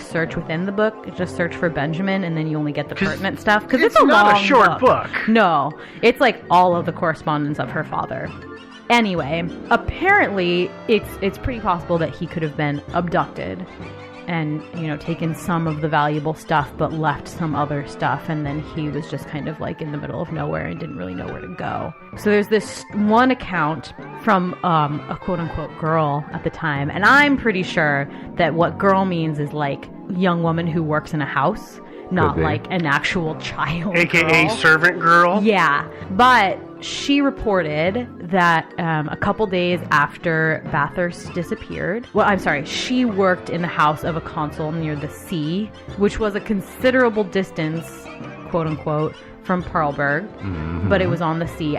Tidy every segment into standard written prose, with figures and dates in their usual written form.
search within the book, just search for Benjamin, and then you only get the pertinent stuff. Because it's a not long a short book. No, it's like all of the correspondence of her father. Anyway, apparently, it's pretty possible that he could have been abducted and, you know, taken some of the valuable stuff, but left some other stuff, and then he was just kind of like in the middle of nowhere and didn't really know where to go. So there's this one account from a quote-unquote girl at the time, and I'm pretty sure that what girl means is like young woman who works in a house, not like an actual child, AKA girl. servant girl. Yeah, but she reported that a couple days after Bathurst disappeared, she worked in the house of a consul near the sea, which was a considerable distance, quote unquote, from Pearlburg, but it was on the sea.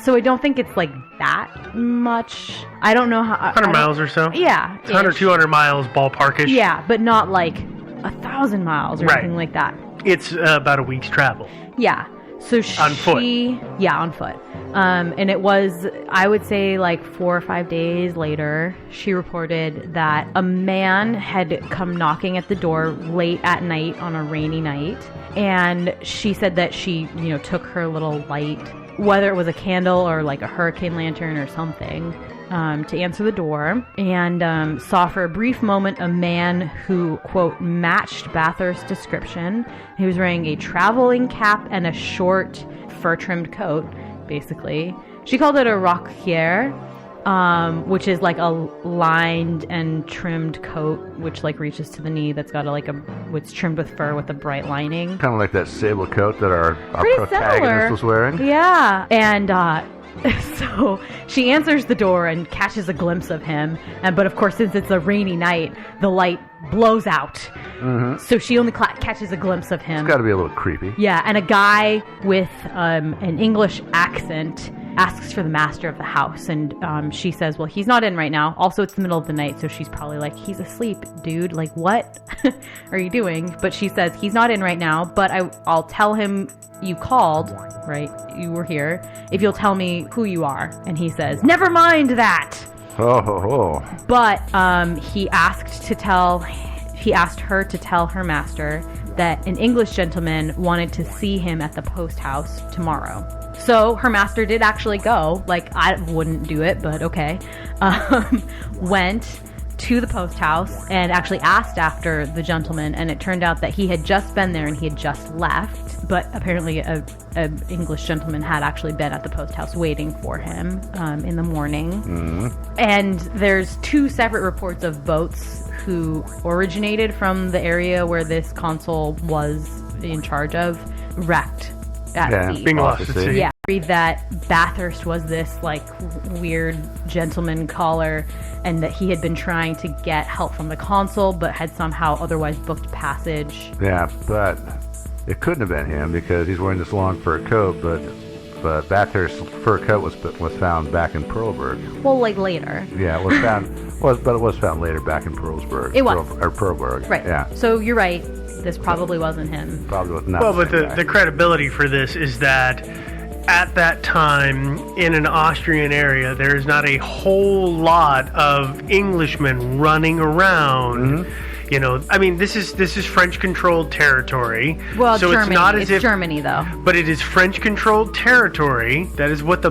So I don't think it's like that much. I don't know how. 100 miles or so? Yeah. 100, 200 miles ballparkish. Yeah, but not like 1,000 miles or anything like that. It's about a week's travel. Yeah. So on foot. Yeah, on foot. And it was, I would say, like 4 or 5 days later, she reported that a man had come knocking at the door late at night on a rainy night. And she said that she, you know, took her little light, whether it was a candle or like a hurricane lantern or something, to answer the door, and saw for a brief moment a man who, quote, matched Bathurst's description. He was wearing a traveling cap and a short fur-trimmed coat, basically. She called it a roquière, which is like a lined and trimmed coat, which like reaches to the knee. That's got it's trimmed with fur with a bright lining. Kind of like that sable coat that our protagonist similar. was wearing. Yeah, and so she answers the door and catches a glimpse of him, but of course, since it's a rainy night, the light blows out. So she only catches a glimpse of him. It's got to be a little creepy. Yeah, and a guy with an English accent asks for the master of the house, and she says, well, he's not in right now. Also, it's the middle of the night, so she's probably like, he's asleep, dude. Like, what are you doing? But she says, he's not in right now, but I'll tell him you called, right? You were here, if you'll tell me who you are. And he says, never mind that. But he asked her to tell her master that an English gentleman wanted to see him at the post house tomorrow. So her master did actually go. Like, I wouldn't do it, but okay. Went to the post house and actually asked after the gentleman, and it turned out that he had just been there and he had just left, but apparently a English gentleman had actually been at the post house waiting for him in the morning. And there's 2 separate reports of boats who originated from the area where this consul was in charge of, wrecked at sea. Being lost at sea. Yeah. That Bathurst was this like weird gentleman caller, and that he had been trying to get help from the consul, but had somehow otherwise booked passage. Yeah, but it couldn't have been him because he's wearing this long fur coat. But Bathurst's fur coat was found back in Pearlburg. Well, like later. Yeah, it was found. But it was found later back in Pearlsburg. It was. Pearlburg. Right. Yeah. So you're right. This probably wasn't him. Probably was not. Well, but the credibility for this is that at that time in an Austrian area, there is not a whole lot of Englishmen running around. You know, I mean, this is French-controlled territory. Well, so Germany. It's not as it's if Germany, though. But it is French-controlled territory. That is what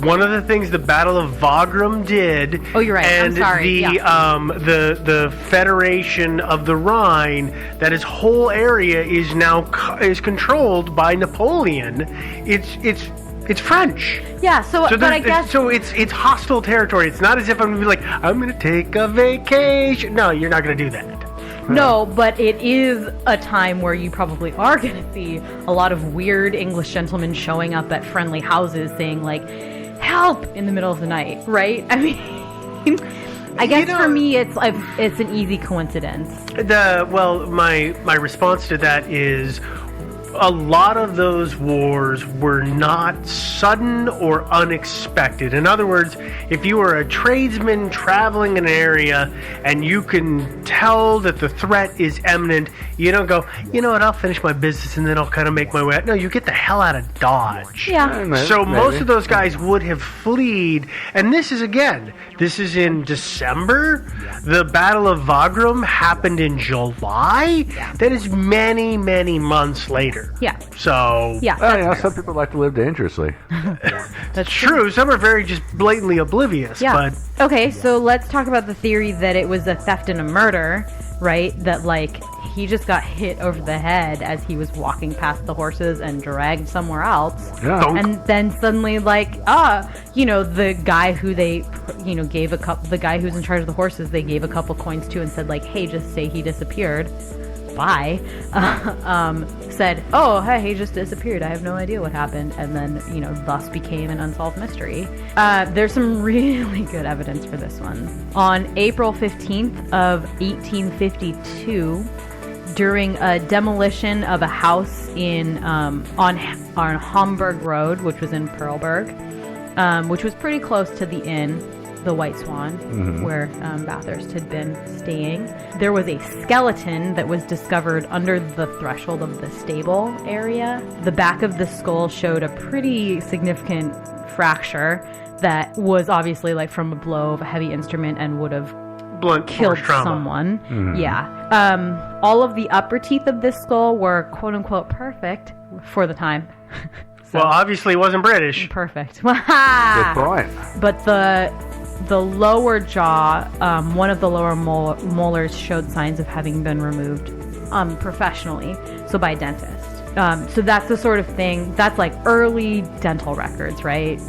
one of the things the Battle of Wagram did. Oh, you're right. And I'm sorry. the Federation of the Rhine. That his whole area is now controlled by Napoleon. It's French. Yeah. So but I guess it's hostile territory. It's not as if I'm gonna be like, I'm gonna take a vacation. No, you're not gonna do that. No, but it is a time where you probably are going to see a lot of weird English gentlemen showing up at friendly houses saying, like, help in the middle of the night, right? I mean, I guess for me, it's an easy coincidence. My response to that is, a lot of those wars were not sudden or unexpected. In other words, if you were a tradesman traveling an area and you can tell that the threat is imminent, you don't go, you know what, I'll finish my business and then I'll kind of make my way out. No, you get the hell out of Dodge. Yeah. So most of those guys would have fled. And this is in December. The Battle of Wagram happened in July. That is many, many months later. Yeah. So Yeah. Well, you know, some people like to live dangerously. That's true. Some are very just blatantly oblivious. Yeah. But Okay, so let's talk about the theory that it was a theft and a murder, right? That, like, he just got hit over the head as he was walking past the horses and dragged somewhere else. Yeah. Don't- And then suddenly, like, the guy who they, gave the guy who's in charge of the horses, they gave a couple coins to and said, like, hey, just say he disappeared. Bye. Said, oh, hey, he just disappeared. I have no idea what happened. And then, thus became an unsolved mystery. There's some really good evidence for this one. On April 15th of 1852, during a demolition of a house on Homburg Road, which was in Perlberg, which was pretty close to the inn, the White Swan, where Bathurst had been staying. There was a skeleton that was discovered under the threshold of the stable area. The back of the skull showed a pretty significant fracture that was obviously like from a blow of a heavy instrument and would have blunt killed force trauma. someone. Yeah. All of the upper teeth of this skull were quote unquote perfect for the time. So, Well, obviously, it wasn't British. perfect. Good point. But the lower jaw, one of the lower molars showed signs of having been removed professionally, so by a dentist. So that's the sort of thing, that's like early dental records, right?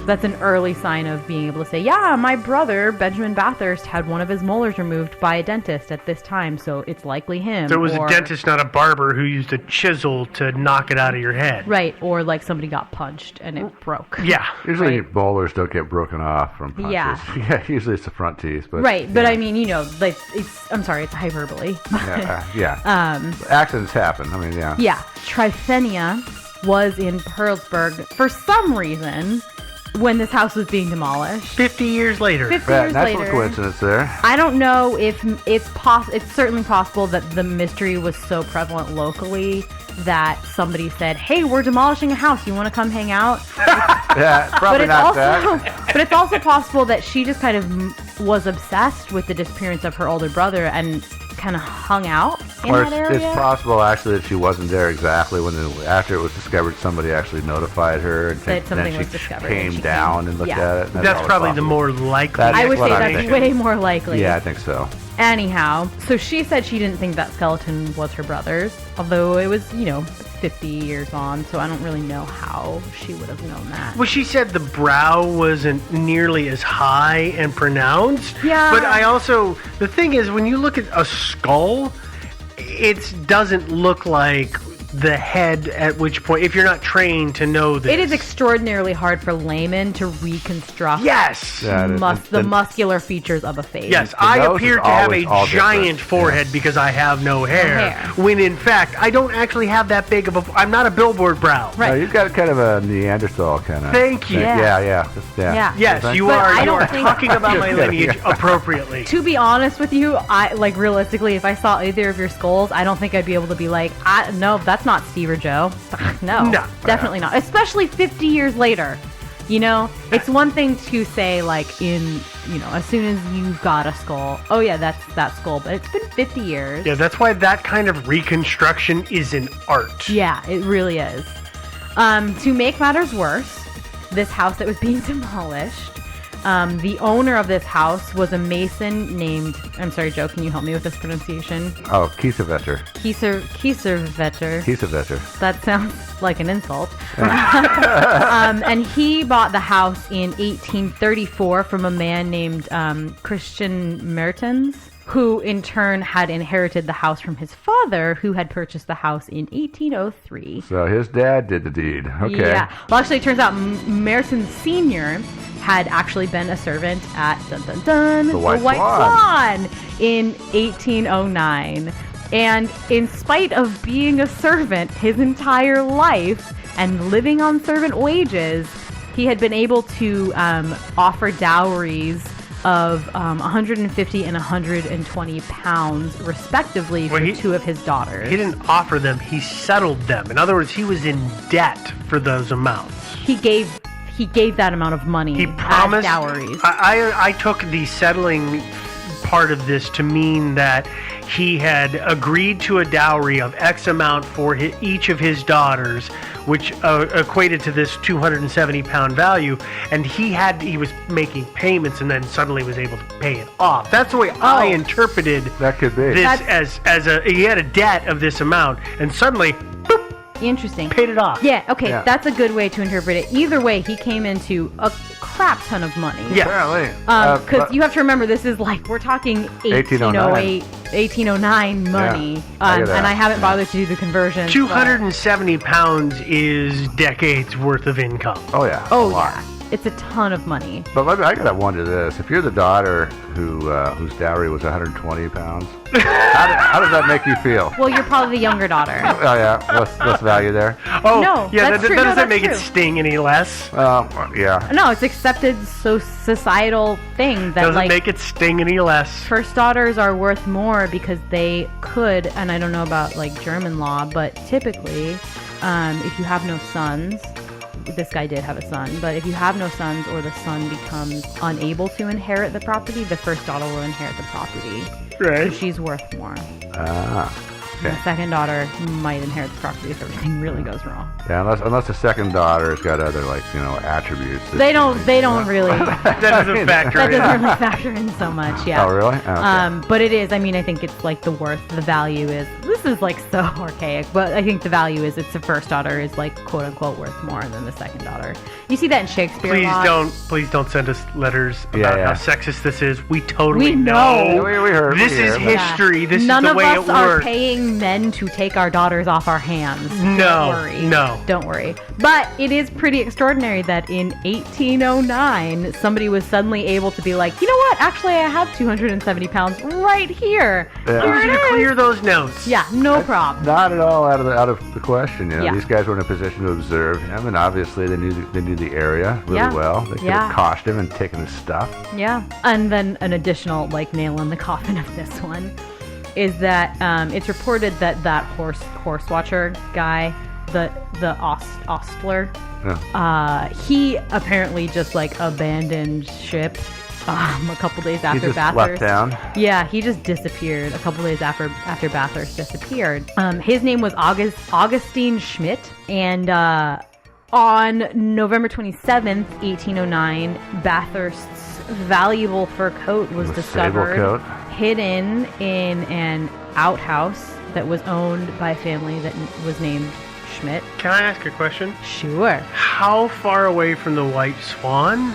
That's an early sign of being able to say, yeah, my brother, Benjamin Bathurst, had one of his molars removed by a dentist at this time, so it's likely him. So it was or, a dentist, not a barber, who used a chisel to knock it out of your head. Right, or like somebody got punched and it broke. Yeah. Usually Right. molars don't get broken off from punches. Yeah. Yeah, usually it's the front teeth. But Right, but yeah. I mean, I'm sorry, it's hyperbole. Yeah. Accidents happen. I mean, yeah. Yeah, Trifenia was in Perlsburg for some reason when this house was being demolished. 50 years later. 50 Yeah, years nice later. little coincidence there. I don't know if it's certainly possible that the mystery was so prevalent locally that somebody said, "Hey, we're demolishing a house. You want to come hang out?" Yeah, probably not that. But it's also possible that she just kind of was obsessed with the disappearance of her older brother and kind of hung out in Or that area. it's possible actually that she wasn't there exactly when after it was discovered. Somebody actually notified her, and That something then was she discovered came and she down came- and looked yeah. at it. and That's always probably the possible. more likely. That's I would what say I'm that's thinking. way more likely. Yeah, I think so. Anyhow, so she said she didn't think that skeleton was her brother's, although it was, 50 years on, so I don't really know how she would have known that. Well, she said the brow wasn't nearly as high and pronounced. Yeah. But the thing is, when you look at a skull, it doesn't look like the head, at which point, if you're not trained to know this. It is extraordinarily hard for laymen to reconstruct Yes. Yeah, it is. the muscular features of a face. Yes, I nose appear is to have always a all giant different. forehead because I have no hair, hair. when in fact I don't actually have that big of a. I'm not a billboard brow. Right. No, you've got kind of a Neanderthal kind of. Thank you. Yeah. Yeah. Yeah. Yes, you But are. I You don't are think- talking about my Yeah, lineage yeah. appropriately. To be honest with you, realistically, if I saw either of your skulls, I don't think I'd be able to be like, no, that's not Steve or Joe. No, definitely not. Especially 50 years later. It's one thing to say, like, as soon as you've got a skull, oh yeah, that's that skull, but it's been 50 years. Yeah, that's why that kind of reconstruction is an art. Yeah, it really is. To make matters worse, this house that was being demolished, the owner of this house was a mason named, I'm sorry, Joe, can you help me with this pronunciation? Oh, Kiesewetter. Kieservetter. Kiesewetter. That sounds like an insult. And he bought the house in 1834 from a man named Christian Mertens, who in turn had inherited the house from his father, who had purchased the house in 1803. So his dad did the deed. Okay. Yeah. Well, actually, it turns out Mertens Sr. had actually been a servant at The White Swan. in 1809. And in spite of being a servant his entire life and living on servant wages, he had been able to offer dowries of 150 and 120 pounds, respectively, for two of his daughters. He didn't offer them; he settled them. In other words, he was in debt for those amounts. He gave that amount of money. He promised as dowries. I took the settling part of this to mean that he had agreed to a dowry of X amount for each of his daughters, which equated to this 270-pound value, and he was making payments and then suddenly was able to pay it off. That's the way I interpreted that could be this he had a debt of this amount and suddenly interesting paid it off. Yeah, okay, that's a good way to interpret it. Either way, he came into a crap ton of money. Yeah, apparently. Because you have to remember, this is like, we're talking 1808, 1809 money. And I haven't bothered to do the conversion. 270 pounds is decades worth of income. Oh, yeah. Oh, yeah. It's a ton of money. But I gotta wonder this: if you're the daughter whose dowry was 120 pounds, how does that make you feel? Well, you're probably the younger daughter. Oh yeah, less value there. Oh no, yeah, that's that true. doesn't make true. it sting any less. Yeah. No, it's accepted societal thing that doesn't make it sting any less. First daughters are worth more because they could, and I don't know about like German law, but typically, if you have no sons. This guy did have a son, but if you have no sons or the son becomes unable to inherit the property, the first daughter will inherit the property. Right. So she's worth more. Okay. The second daughter might inherit the property if everything really goes wrong. Yeah, unless the second daughter's got other attributes. They don't really. That doesn't factor in. That doesn't really factor in so much. Yeah. Oh really? Okay. But it is. I mean, I think it's like the value is. This is like so archaic, but I think the value is it's the first daughter is like quote unquote worth more than the second daughter. You see that in Shakespeare. Please don't send us letters about how sexist this is. We totally know. We heard. This is history. This None is the way it None works. of us are paying men to take our daughters off our hands. Don't worry. But it is pretty extraordinary that in 1809 somebody was suddenly able to be like, you know what? Actually, I have 270 pounds right here. Yeah. I want you to clear those notes. Yeah, no problem. Not at all out of the question. Yeah. These guys were in a position to observe him, and obviously they knew the area really well. They could have caught him and taken his stuff. Yeah, and then an additional nail in the coffin of this one is that it's reported that horse watcher guy, the Ostler, he apparently just abandoned ship a couple days after he just Bathurst. Left town. Yeah, he just disappeared a couple days after Bathurst disappeared. His name was Augustine Schmidt, and on November 27th, 1809, Bathurst's valuable fur coat was discovered hidden in an outhouse that was owned by a family that was named Schmidt. Can I ask a question? Sure. How far away from the White Swan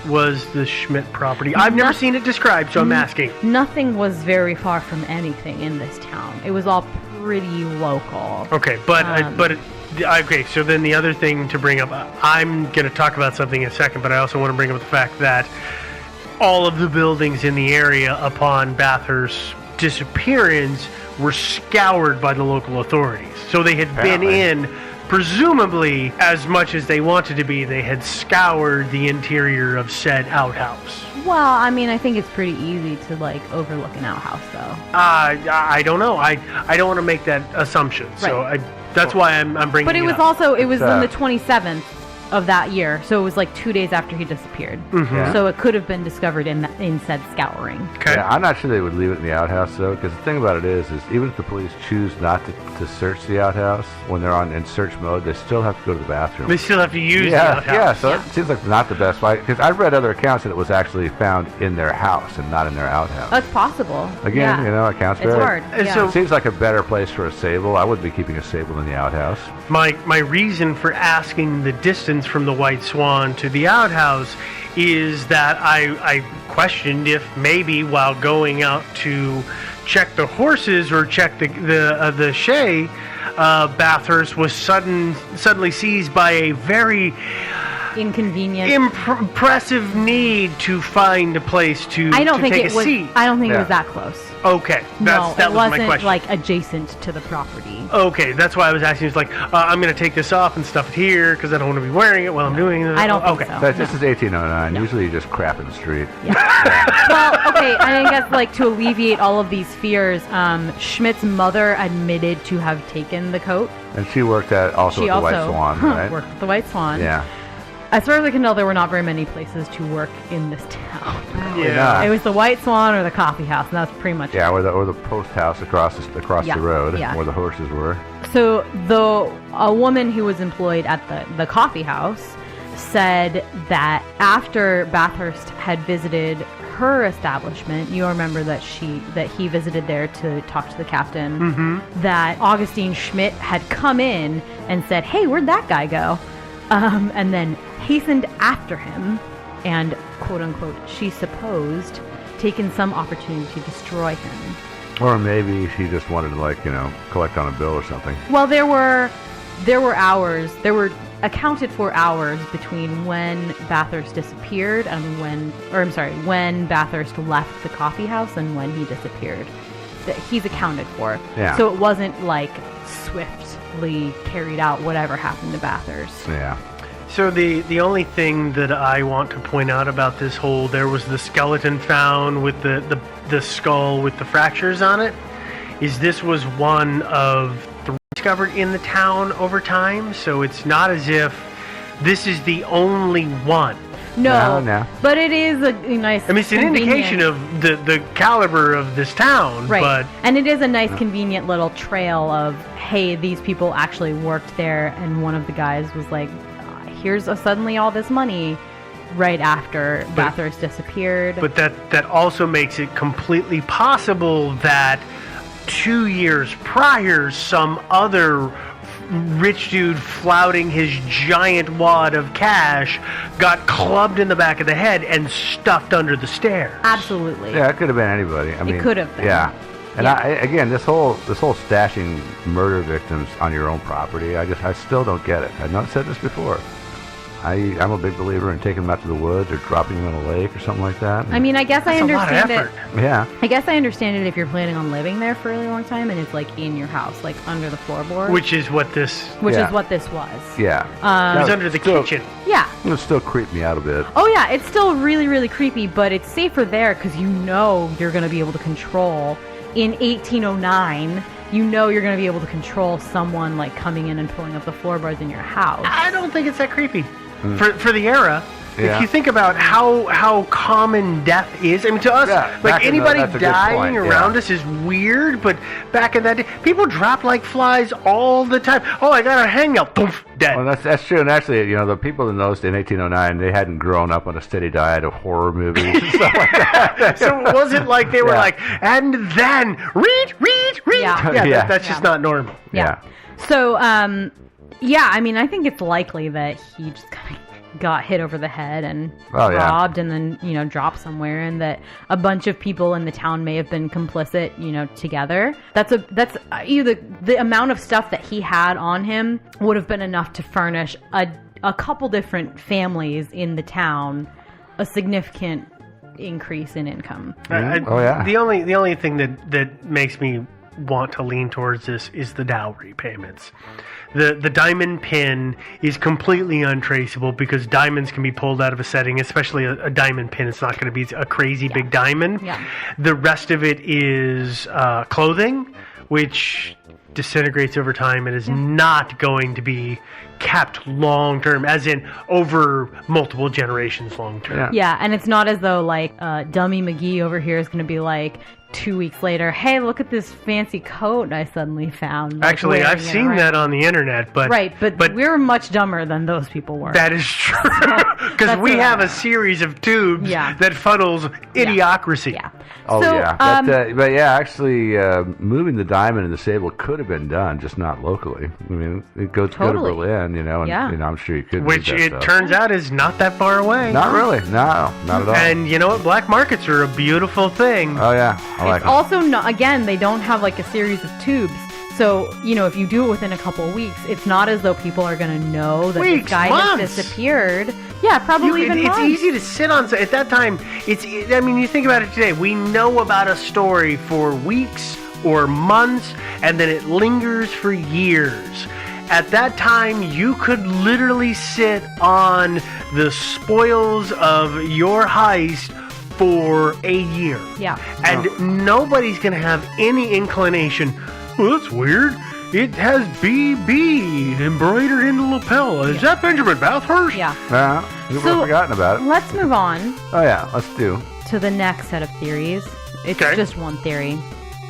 was the Schmidt property? I've never seen it described, so I'm asking. Nothing was very far from anything in this town. It was all pretty local. Okay, okay, so then the other thing to bring up, I'm going to talk about something in a second, but I also want to bring up the fact that all of the buildings in the area upon Bathurst's disappearance were scoured by the local authorities. So they had been in, presumably, as much as they wanted to be, they had scoured the interior of said outhouse. Well, I mean, I think it's pretty easy to overlook an outhouse, though. I don't know. I don't want to make that assumption. Right. So that's why I'm bringing it up. But it was also, it was on the 27th of that year, so it was 2 days after he disappeared. Mm-hmm. Yeah. So it could have been discovered in said scouring. Okay. Yeah, I'm not sure they would leave it in the outhouse though, because the thing about it is even if the police choose not to search the outhouse when they're in search mode, they still have to go to the bathroom. They still have to use the outhouse. Yeah, so it seems like not the best way, because I've read other accounts that it was actually found in their house and not in their outhouse. That's possible. Again, accounts vary. It's hard. Yeah. So it seems like a better place for a sable. I wouldn't be keeping a sable in the outhouse. My reason for asking the distance from the White Swan to the outhouse is that I questioned if maybe while going out to check the horses or check the shay, Bathurst was suddenly seized by a very inconvenient, impressive need to find a place to take a seat. I don't think it was that close. Okay, No, that it was my wasn't question. like adjacent to the property. Okay, that's why I was asking. It's like, I'm going to take this off and stuff it here because I don't want to be wearing it while I'm doing it. I don't think okay. so. But this is 1809. Usually you just crap in the street. Well, okay, I guess like to alleviate all of these fears, Schmidt's mother admitted to have taken the coat. And she worked at also She at the White also Swan, right? worked at the White Swan. Yeah. As far as I can tell, there were not very many places to work in this town. Yeah. It was the White Swan or the coffee house, and that's pretty much Yeah, or the post house across Yeah, the road yeah. where the horses were. So a woman who was employed at the coffee house said that after Bathurst had visited her establishment, you remember that he visited there to talk to the captain, that Augustine Schmidt had come in and said, "Hey, where'd that guy go?" And then hastened after him and, quote unquote, she supposed, taken some opportunity to destroy him. Or maybe she just wanted to, collect on a bill or something. Well, there were accounted for hours between when Bathurst disappeared and when Bathurst left the coffee house and when he disappeared. That he's accounted for. Yeah. So it wasn't like swiftly carried out whatever happened to Bathurst. Yeah. So the only thing that I want to point out about this whole, there was the skeleton found with the skull with the fractures on it, is this was one of three discovered in the town over time. So it's not as if this is the only one. No. But it is a nice. I mean, it's an indication of the caliber of this town, right? But and it is a nice, convenient little trail of, hey, these people actually worked there, and one of the guys was like, "Here's suddenly all this money." Right after Bathurst disappeared. But that also makes it completely possible that 2 years prior, some other rich dude flouting his giant wad of cash got clubbed in the back of the head and stuffed under the stairs. Absolutely. Yeah, it could have been anybody. I mean, it could have been. Yeah. And Yeah. again, this whole stashing murder victims on your own property, I still don't get it. I've not said this before. I'm a big believer in taking them out to the woods or dropping them in a lake or something like that. I mean, I guess I That's a lot of understand effort. it. Yeah. I guess I understand it if you're planning on living there for a really long time and it's like in your house, like under the floorboard. Which is what this Which Yeah. is what this was. Yeah. it was under the kitchen. Yeah. It would still creep me out a bit. Oh yeah, it's still really, really creepy, but it's safer there because you know you're going to be able to control. In 1809, you know you're going to be able to control someone like coming in and pulling up the floorboards in your house. I don't think it's that creepy. For the era, Yeah. if you think about how common death is, I mean, to us, Yeah, like back in the- anybody that's a good dying point, yeah. around us is weird, but back in that day, people dropped like flies all the time. Oh, I got a hangnail, poof, dead. Well, that's true. And actually, the people in those in 1809, they hadn't grown up on a steady diet of horror movies and stuff like that. So it wasn't like they were Yeah. like, and then read. Yeah. Yeah. That's just not normal. Yeah. So, yeah, I mean, I think it's likely that he just kind of got hit over the head and Oh, yeah. robbed and then, dropped somewhere, and that a bunch of people in the town may have been complicit, together. That's either the amount of stuff that he had on him would have been enough to furnish a couple different families in the town a significant increase in income. Oh, yeah. The only thing that makes me want to lean towards this is the dowry payments. The diamond pin is completely untraceable because diamonds can be pulled out of a setting, especially a diamond pin. It's not going to be a crazy big diamond. Yeah. The rest of it is clothing, which disintegrates over time and is not going to be kept long term, as in over multiple generations long term. Yeah. Yeah, and it's not as though like Dummy McGee over here is going to be like 2 weeks later, hey, look at this fancy coat I suddenly found. like, Actually, wearing I've it seen around. that on the internet, but Right, but we're much dumber than those people were. that is true because That's we what have I a series of tubes Yeah. that funnels idiocracy. Yeah. Oh, So, yeah. But yeah, actually, moving the diamond and the sable could have been done, just not locally. I mean, it go to Totally. Berlin, and Yeah. I'm sure you could. Which move that it stuff. turns out is not that far away. Not really. No, not at all. And you know what? Black markets are a beautiful thing. Oh yeah, I like It's it. also not, again, they don't have like a series of tubes. So, if you do it within a couple of weeks, it's not as though people are going to know that Weeks, this guy months. has disappeared. Yeah, probably even It's months. easy to sit on. At that time, you think about it today. We know about a story for weeks or months, and then it lingers for years. At that time, you could literally sit on the spoils of your heist for a year. Yeah. And nobody's going to have any inclination, well, that's weird. It has BB embroidered in the lapel. Is that Benjamin Bathurst? Yeah. You've forgotten about it. Let's move on Oh, yeah, let's do. to the next set of theories. It's Okay. just one theory.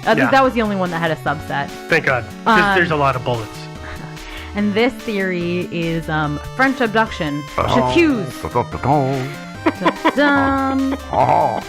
Yeah. That was the only one that had a subset. Thank God. Because there's a lot of bullets. And this theory is French abduction. J'accuse. Oh.